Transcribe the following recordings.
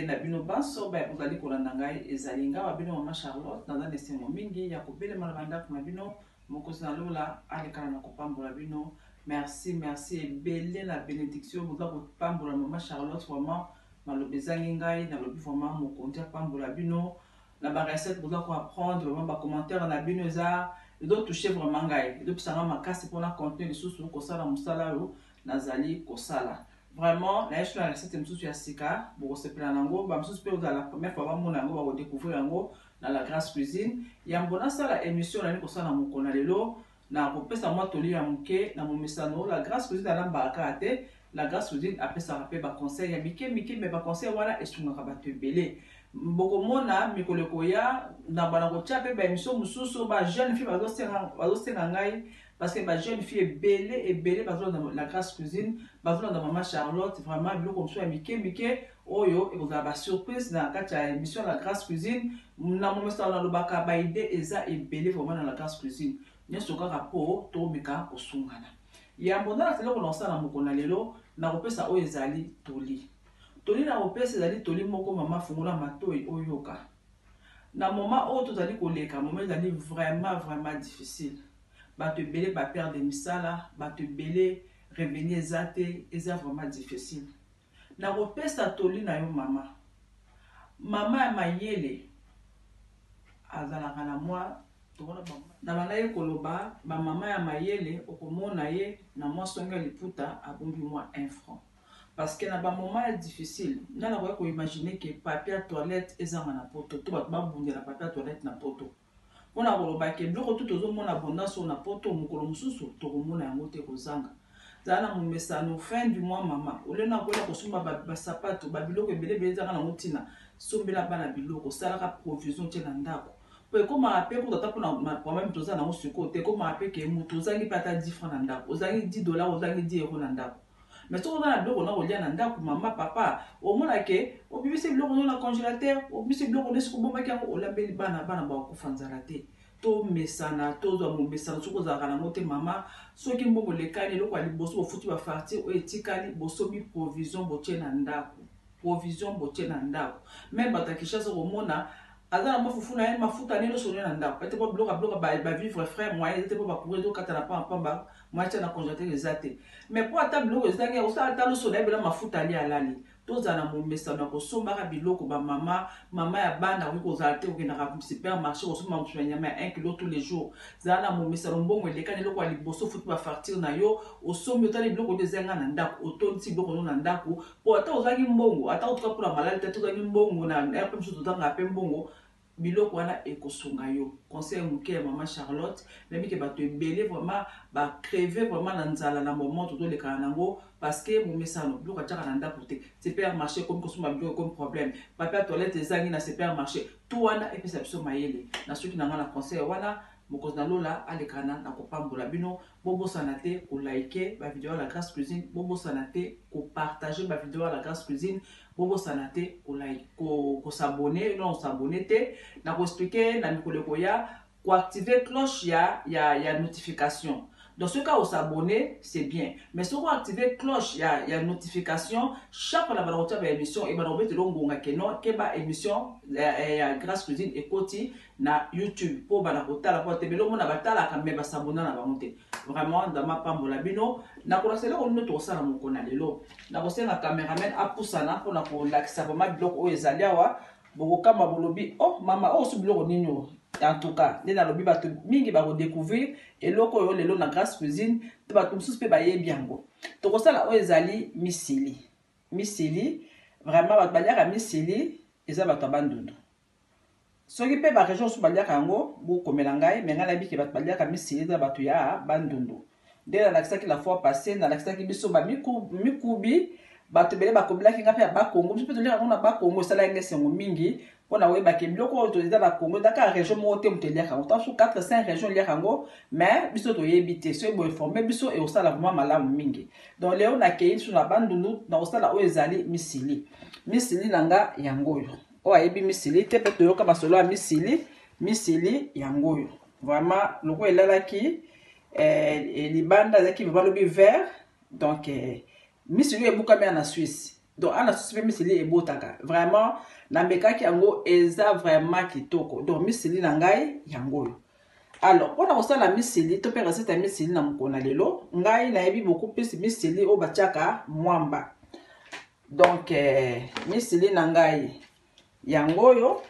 Na bino baso ba uzali kolanda ngai ezali nga babino mama Charlotte naza nesengo mingi ya kobelema na bandako na bino mokosi na lola alekana na kopambola bino. Merci ebele na bénédiction boza kopambola mama Charlotte vraiment malobi ezangi ngai na lobi vraiment mokonzi apambola bino na ba recette boza ko apprendre vraiment ba commentaire na bino eza edo toucher vraiment ngai edo pisanga makasi mpona contenu lisusu kosala mosala oyo nazali kosala. Vraiment, la recette est tout sika, pour se plaindre nango, ba msusu pe la première fois ba mona ngo ba découvrir nango dans la Grâce Cuisine. Ya mbona ça la émission na ko sala moko na lelo na ko pesa moi toli ya muke na momesano la Grâce Cuisine na mbaka te. La Grâce Cuisine après ça rappelle ba conseil ya mike mais ba conseil wana esunga ba tebele. Mboko mona mikolo koya na bana ko tcha pe ba émission mususu ba jeune fille ba senga ngai. Parce que ma jeune fille est belée parce que dans la Grâce Cuisine, parce que dans maman Charlotte, vraiment, il comme ça, Mickey, oyo, et vous avez surprise dans la émission La Grâce Cuisine. N'a mon message dans le bac à baïdé, et ça est belé vraiment dans la Grâce Cuisine. N'y a ce cas rapport, Tomika, au Sungana. Il y a un bon là, c'est là qu'on lance dans mon conalelo, n'a repé ça, o ezali, toli. Toli n'a repé, c'est ezali, toli, moko, maman, fungula, mato, et oyoka. Dans le moment où tout a dit qu'on l'est, moment ezali vraiment difficile. Bato belé ba perdre misala, bato belé revenir zate, eza vraiment difficile. Na repesa toli na yo mama. Mama ya mayele azalaka na moi tokona ba. Na banaye koloba ba mama ya mayele okomona ye na moi songa liputa abombi moi 1 franc. Parce que na ba moment difficile, na na ko imaginer que papier toilette ezanga na poto, to ba bundela papier toilette na poto. On a volé que tout au monde abondance on a poto mukolo mususu to komona yango te kozanga zana mu mesano fin du mois mama olena kola kosumba ba sapato ba biloko ebele zanga na mutina sombela bana biloko salaka provision te na ndako po ekoma ape ko tata pona kwa même toza na musuko te koma ape ke mutu zangi pata 10 francs na ndako ozangi 10 dollars ozangi 10 euros na ndako. Mais tout dans la biloko na kolia na ndako mama papa au mona ke obibisi biloko na congélateur obibisi biloko na siko bomba kango olambeli bana ba kofanzala te to mesana to zo mo mesana soko za kana mote mama soki mbongo lekani lokwa liboso ofuti ba farti o etikali bosomi provision botie na ndako même batakisha so komona azana mafufu na ye mafuta nelo so na ndako ete po bloka ba vivre frère moi ete po ba courir do katana pamba moi tia na congélateur ezate mais po ata biloko ezangi o sa ata lo so na bela mafuta ali alali tozana mo mesana ko sombaka biloko ba mama ya bana ko kozate ko na supermarché ko soma nyama 1 kilo tous les jours zana mo mesana mbongo lekani loko ali boso futu ba facture na yo o sombi otali biloko dezenga na ndako otonti biloko na ndako po ata ozangi mbongo ata otuka pour la maladie ata ozangi mbongo na pe msusu tozanga pe mbongo biloko wana ekosunga yo. Conseil muke ya mama Charlotte même que bato ebele vraiment ba crever vraiment na nzala na moment tout le kanango parce que mon message biloko tchaka na ndako te supermarché comme kosuma biloko comme problème papier toilette ezangi na supermarché tout wana et puis ça biso mayele na soki na ngana conseil wana mokozi na lola alekana na kopambola bino bobo sanate ko liker ba vidéo la Grâce Cuisine bobo sanate ko partager ba vidéo la Grâce Cuisine bobo sanate ko like ko s'abonner non s'abonner te na ko expliquer na mikolo koya ko activer cloche ya notification. Dans ce cas, on s'abonner, c'est bien. Mais si on active cloche, il y a notification. Chaque fois que vous avez une émission, et vous avez une émission, Grâce Cuisine et Koti, na YouTube. Pour la vraiment, dans ma pambola bino, na ko la on notre sala mon konalelo. Na ko la caméraman a poussana pour la relaxer vraiment bloc o ezaliawa. Boka mabolobi, oh mama, oh ce bloc nino. En tout cas, les dans le bateau mingi va redécouvrir et loko yo lelo na Grâce Cuisine to ba tum suspe ba ye biango. To ko sala o ezali misili vraiment ba baliaka misili eza ba tabandundu. Soki pe ba région su baliaka ngo bu komela ngai mais ngala bi ke ba baliaka misili eza ba to ya bandundu. Dès la la fois passée na la biso ba mikubi bato bele bakobilaki ngapi ya bakongo biso pe toleka ngona bakongo sala ngesengo mingi pona we bakem biloko to eza bakongo daka région mo te muteliaka autant sur 4-5 régions liaka ngo mais biso to yebite so bo informer biso et osala vraiment malamu mingi donc leo na kei sur la bandundu na osala o ezali misili nanga yangoyo o ayebi misili te pe to yoka basolo ya misili yangoyo vraiment loko elalaki libanda zaki balobi vert donc misili ebuka bien na Suisse donc ana Suisse misili ebotaka vraiment na mekaki yango eza vraiment kitoko donc misili na ngai yango. Alors pour la misili to pe recette ya misili na mokona lelo ngai na yebi beaucoup plus misili o batiaka mwamba donc misili na ngai yango.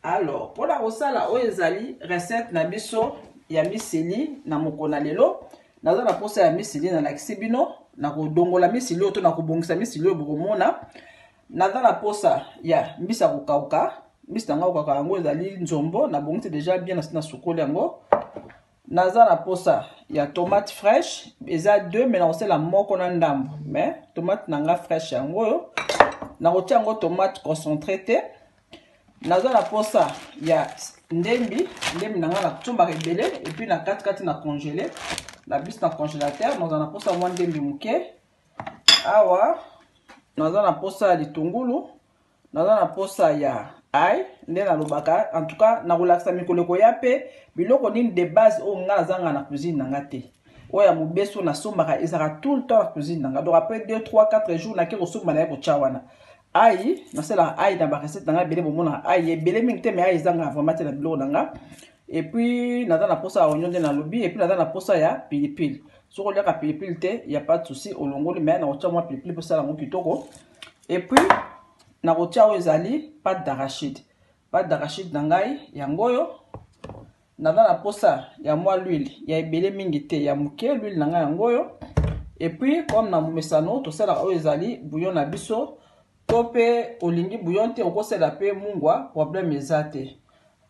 Alors pour la osala o ezali recette na biso ya misili na mokona lelo naza na posa ya misili na lakisi bino na kodongola misili oto na kobongisa misili obokomona naza na posa ya mbisa kokauka mbisa nga kokauka yango ezali nzombo na bongisi déjà bien na sukoli yango. Naza na posa ya tomate fraîche eza 2 mais na kosala moko na ndambo mais tomate nanga fraîche yango na kotia yango tomate concentré te. Naza na posa ya ndembi nanga na kutumbaka ebele et puis na kati na congelé la bise na congélateur. Naza na posa mwa ndembi muke awa. Naza na posa ya litungulu, naza na posa ya ail nde na lobaka en tout cas na kolakisa mikolo koya pe biloko nini de base o nga zanga na cuisine nanga te oya mubeso na sombaka ezaka tout le temps na cuisine nanga donc après 2 3 4 jours na ke kosomba na ko chawana ail na sala ail na ba recette nanga bele bomona ail ebele mingi te mais ail zanga vraiment te na biloko nanga et puis naza na posa ya oignon de na lobi et puis naza na posa ya pilipili soko liaka pilipili te y a pas de souci olongoli mais na kotia mwa pilipili posa la ngo kitoko et puis na kotia o ezali pâte d'arachide na ngai yangoyo. Naza na posa ya mwa l'huile ya ebele mingi te ya muke l'huile na ngai yangoyo et puis comme na mumesano to sala o ezali bouillon na biso to pe olingi bouillon te okosela pe mungwa problème ezate.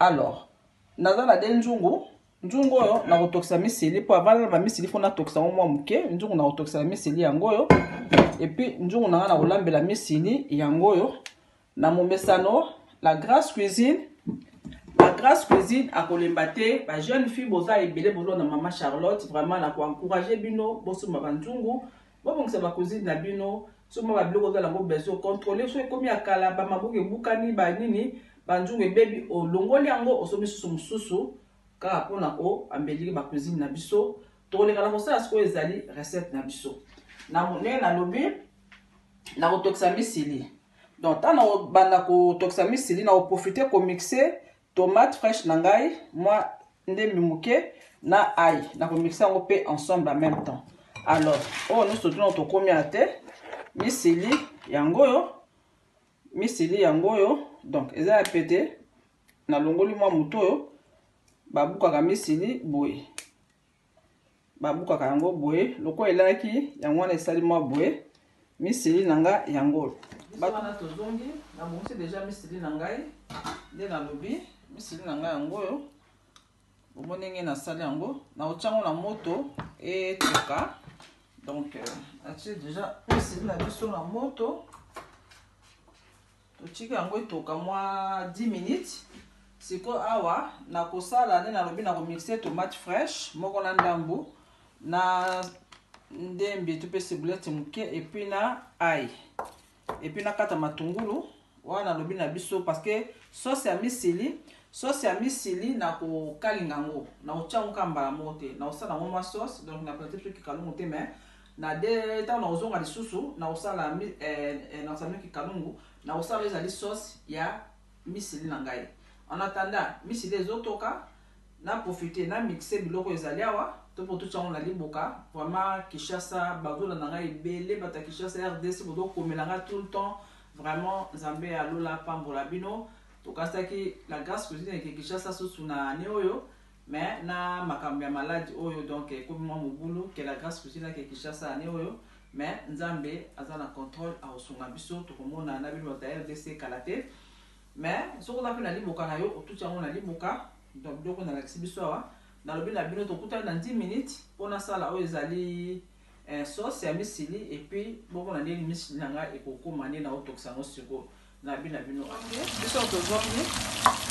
Alors naza na de nzungu oyo na kotokisa misili po avant ba misili fona tokisa mwa muke nzungu na kotokisa misili yangoyo et puis nzungu na nga na kolambela misili yangoyo na momesano. La grasse cuisine a colembate ba jeune fille boza ebele bozo na maman Charlotte vraiment na ko encourager bino bosuma banzungu bo bongisa ba cuisine na bino soma ba biloko za lango beso contrôler so ekomi akala ba mabuke bukani ba nini banzungu ebebi olongoli yango osomi susu ka pona o ambeli ba cuisine na biso to le kala kosa asko ezali recette na biso na mone na lobi na kotokisa misili. Donc tant na banda ko tokisa misili na profiter ko mixer tomate fraîche na ngai moi ndembi muke na ail na ko mixer ngo pe ensemble en même temps. Alors nous surtout to komi ate misili yangoyo donc eza pété na longoli mwa mutoyo babukaka misili boye babukaka yango boye loko elaki yango na esali mwa boye misili nanga yango bana tozongi na bongisi déjà misili na ngai nde na lobi misili na ngai yangoyo omonenge na sali yango na ochango na moto etoka donc atie déjà misili na biso na moto totika yango etoka mwa 10 minutes siko awa na kosala nde na lobi na komixer tomate fraîche moko na ndambu na ndembi to pe ciboulette muke et puis na ail et puis na kata matungulu wana lobi na biso parce que sauce ya misili na ko kalinga ngo na ochango kambala mote na osala mwa sauce donc na planter truc kalungu te mais na de ta na ozonga lisusu na osala na osala ki kalungu na osala ezali sauce ya misili na ngai en attendant misili ezotoka na profiter na mixer biloko ezali awa to poto chango na liboka vraiment Kinshasa bazola na ngai belé bata Kinshasa RDC bodo komelanga tout le temps vraiment Nzambe alola pambola bino to kasaki la grasse cuisine ke Kinshasa susu na neoyo mais na makambo ya maladi oyo donc comme moi mobulu que la grasse cuisine ke Kinshasa neoyo mais Nzambe azana contrôle a osunga biso to komona na bino ta RDC kalate mais soko na pena liboka na yo tout chango na liboka donc doko na lakisi biso awa na lobi na bino tokuta na 10 minutes pona sala o ezali sauce ya misili et puis boko na ndeli misili nanga ekokoma ne na otokisa ngo siko na bino biso tozongi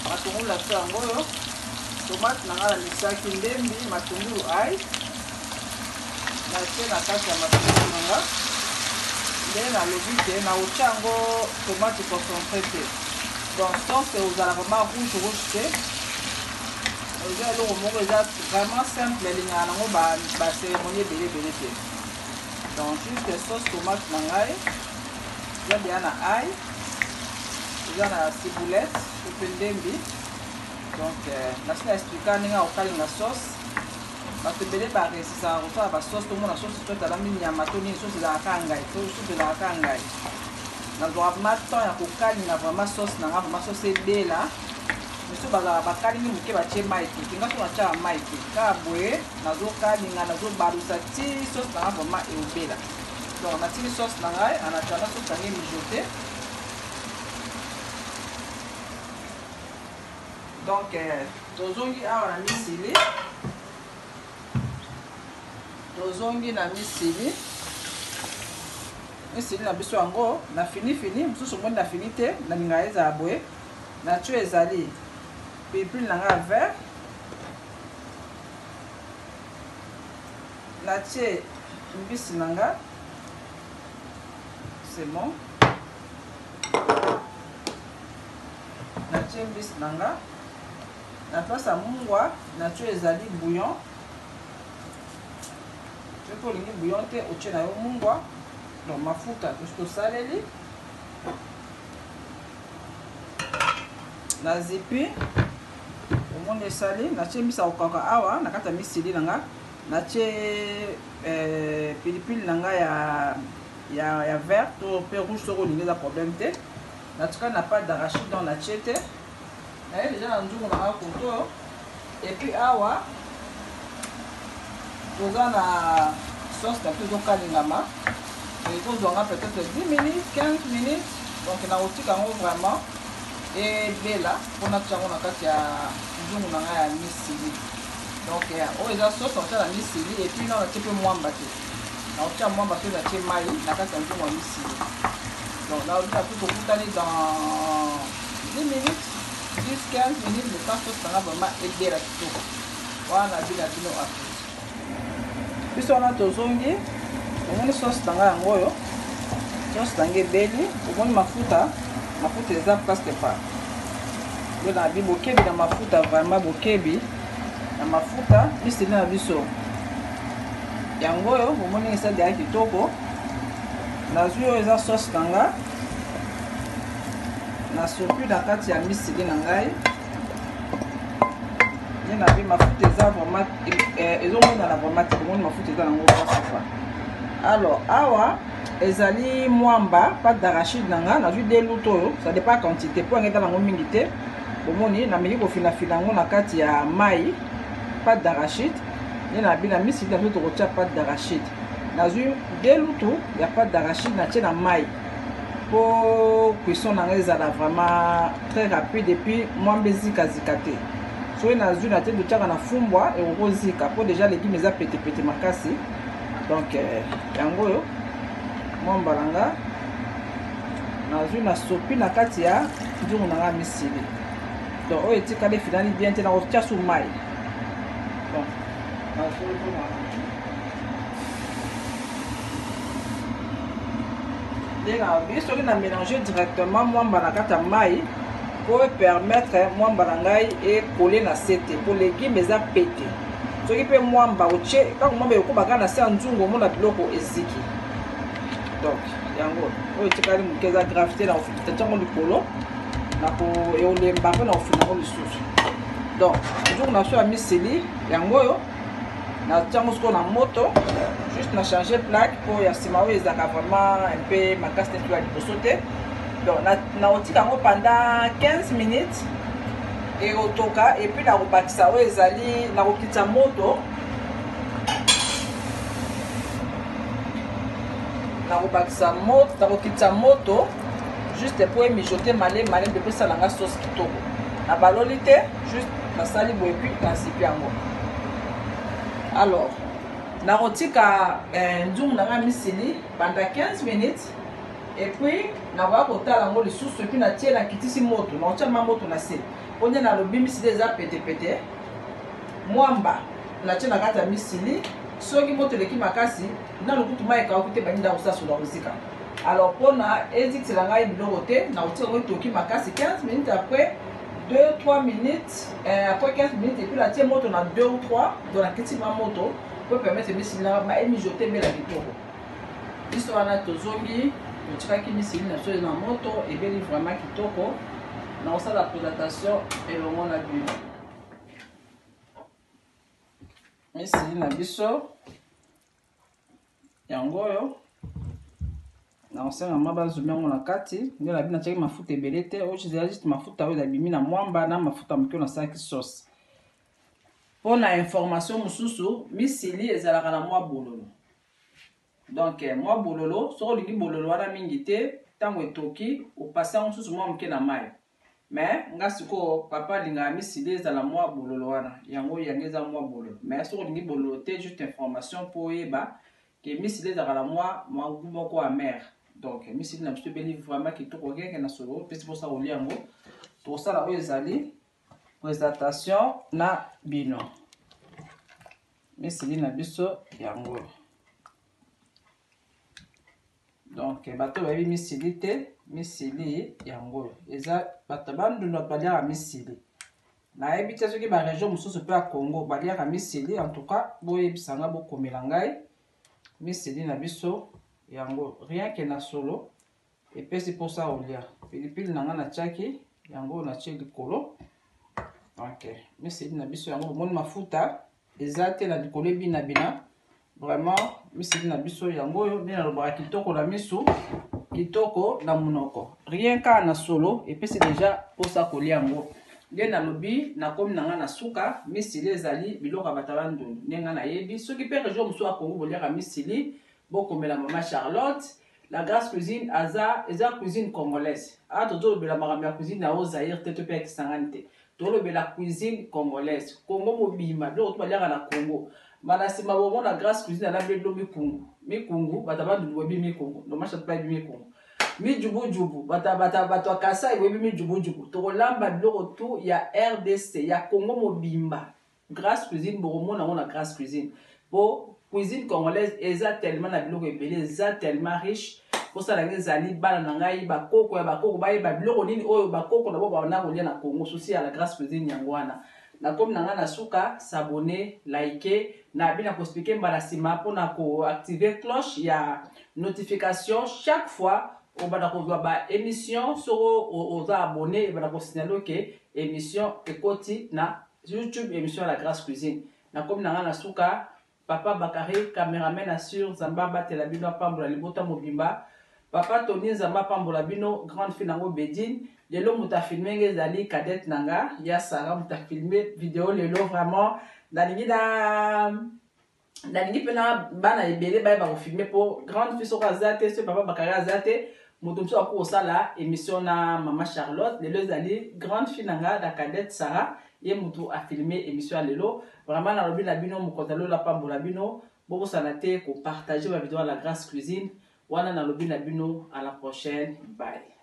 matungu la sa ngoyo tomate nanga na misaki ndembi matungulu ail na se na kati ya matungulu nanga nde na lobi te na ochango tomate concentré te donc sauce ozala vraiment rouge te vraiment simple, la cérémonie belé. Donc, juste sauce tomate nangai, il y a ail, il y a ciboulette, pendembi. Donc, je vais expliquer la sauce. Parce que belé par ici, ça ressemble à la sauce, tout le monde a sauce, tout le monde a la sauce de la kangai, tout de la kangai. Na vraiment ya kokalinga vraiment sauce na vraiment sauce ebela miso bazala bakalingi moke batie maiki tinga so batia maiki ka boye nazokalinga nazobalusa ti sauce na vraiment ebela donc natili sauce na ngai anatana sauce nange mijote donc tozongi awa na misili tozongi na misili misili na biso yango na fini mususu moni na fini te na ninga eza boye na tio ezali pilipili nanga vert na tie mbisi nanga c'est bon na tie mbisi nanga na place ya mungwa na tio ezali bouillon tu olingi bouillon te otie na yo mungwa donc mafuta tosaleli na zipi omoni esali natie mbisi ya kokauka awa na kati ya misili nanga natie pilipili nanga ya vert to pe rouge soko olingi eza problème te natikali na pâte d'arachide donc natie te naye deja na nzungu nanga koto epuis awa toza na sauce na biso ezokalingama ekozwanga peut-être 10 minutes 15 minutes donc nakotika yango vraiment ebela mpona tia yango na kati ya nzungu na ngai ya misili donc oyo eza sauce nakotia na misili epuis na natie mpe mwamba te nakotia mwamba te natie mai na kati ya nzungu ya misili donc nakotia mpe tokutani dans 10 minutes 10-15 minutes le temps sauce nanga vraiment ebela kitoko wana bila bino appétit biso wana tozongi omoni sauce nanga yango oyo sauce nanga ebeli omoni mafuta eza presque pas yo na bi bokebi na mafuta vraiment bokebi na mafuta misili na biso yango oyo omoni esali ya kitoko nazwi oyo eza sauce nanga nasopi na kati ya misili na ngai ye na bi mafuta eza vraiment ezomonana vraiment te omoni mafuta eza nango pasafa alors awa ezali mwamba pâte d'arachide nanga nazwi de luto oyo ça dépend quantité po ngeta nango mingi te bomoni nameki kofinafina yango na kati ya mai pâte d'arachide ye na bi na misili na biso tokotia pâte d'arachide nazwi de luto ya pâte d'arachide natie na mai po cuisson nanga ezala vraiment très rapide epuis mwamba ezikazika te soki nazwi na te totiaka na fumbwa ekokozika po déjà légume eza petepete makasi donc yango oyo mwamba nanga nazwi na sopi na kati ya nzungu nanga misili donc oyo etikali efinani bien te nakotia su mai donc soki na mélanger directement mwamba na kati ya mai po permettre mwamba na ngai ekole na se te po légume eza pete soki mpe mwamba otie kaka mwamba ekobaka na se ya nzungu omona biloko eziki donc yango oyo etikali moke eza grave te na kofita tiango likolo na koyolemba mpe na kofina yango lisusu donc nzungu na so ya misili yango oyo natiango sikoyo na moto juste na changer plaque po ya nsima oyo ezalaka vraiment un peu makasi te to ya liboso te donc nakotika yango pendant 15 minutes ekotoka epuis nakobakisa oyo ezali nakokitisa moto nakokitisa moto juste po emijote malemi mpe po esalanga sauce kitoko na baloli te juste nasali boye epuis nasipi yango alors nakotika nzungu nanga misili pendant 15 minutes epuis nakoya kotala yango lisusu epuis natie nakitisi moto nakotia ma moto na se po nde nalobi misili eza petepete mwamba natie na kati ya misili soki moto eleki makasi na lokutu mai ekauki te baninda kosasola kozika alors mpona ezikisela ngai biloko te nakotia yango etoki makasi 15 minutes après 2-3 minutes, après 15 minutes, et puis la tienne moto, on a 2 ou 3, dans la petite moto, pour permettre de mijoter la vidéo. L'histoire na tozongi, on tira qui misili na so na moto, et bien vraiment kitoko. Na ça la présentation et le monde a vu. Misili na biso, yango yo. Na osanga maba zumé na kati, ndio la bina tchaki mafuta ebele te, o chizela juste mafuta oyo bimi na mwamba na mafuta mokyo na saki sauce. Pour la information mususu, misili ezalaka na mwa bololo. Donc mwa bololo, so lingi bololo wana mingi te, tango etoki, o passa mususu mwa mke na mai. Mais nga siko papa linga misili ezala mwa bololo wana, yango yangeza mwa bololo. Mais so lingi bololo te, juste information pour yeba que misili ezalaka na mwa moko amer. Donc misili na biso beli vraiment kitoko keke na solo, pesi posa oliango. To sala oyo ezali présentation na bino. Misili na biso yango. Donc bato bayebi misili te, misili yango. Eza bato bandunda baliaka misili. Nayebi te soki ba région mosusu pe ya Congo baliaka misili, en tout cas boyebisanga bokomela ngai misili na biso yango. Rien que na solo epesi posa olia. Pilipili nanga na tiaki yango na tie likolo. Donc misili na biso yango bomoni mafuta eza te na likolo bina bina. Vraiment misili na biso yango yo nde nalobaka kitoko na miso, kitoko na munoko. Rien ka na solo epesi déjà posa kolia yango. Nde nalobi nakomi nanga na suka misili ezali biloko bato bandundu ndenga na yebi. Soki pe région mosusu ya Congo boliaka misili bokomela Mama Charlotte. La Grâce Cuisine eza cuisine congolaise. Ah tozolobela makambo ya cuisine na Zaïre te to pe kisangani te. Tozolobela cuisine congolaise. Congo mobima biloko to baliaka na Congo. Manasima bomo na Grâce Cuisine na belo mikungu. Mikungu batabandu webi mikungu. No masha pa bi mikungu. Mi jubu jubu bato akasa webi mi jubu jubu. To lamba biloko tu ya RDC ya Congo mobimba. Grâce Cuisine bomo na Grâce Cuisine. Po cuisine congolaise eza tellement na biloko ebele, eza tellement riche. Pour ça la zali bana na ngai bakoko ya bakoko ba biloko nini oyo bakoko na bo ba kolia na Congo souci à la Grâce Cuisine yangwana. Na comme nanga na suka s'abonner, liker, na bina ko expliquer mbala sima pona ko activer cloche ya notification chaque fois on va ko ba émission soro oza abonné ba ko signaler que émission ekoti na YouTube émission à la Grâce Cuisine. Na comme nanga na suka Papa Bakari, caméraman assure, Zamba Batelabino, Pambola Libota Mobimba. Papa Tony Zamba Pambola Bino, grande fille Nango Bedin. Lelo muta filmé Zali Cadette Nanga. Ya Sarah muta filmé vidéo lelo vraiment. Dalingi pena bana ebele ba ba filmé pour grande fille sur Azate, ce Papa Bakari Azate. Mutumso ako osala émission na Mama Charlotte. Lelo Zali grande fille Nanga da Cadette Sarah. Ye mutu a filmé émission lelo vraiment na lobi la bino mukozalo la pambola bino bobo sanate ko partager ma vidéo à la Grâce Cuisine wana na lobi la bino à la prochaine, bye.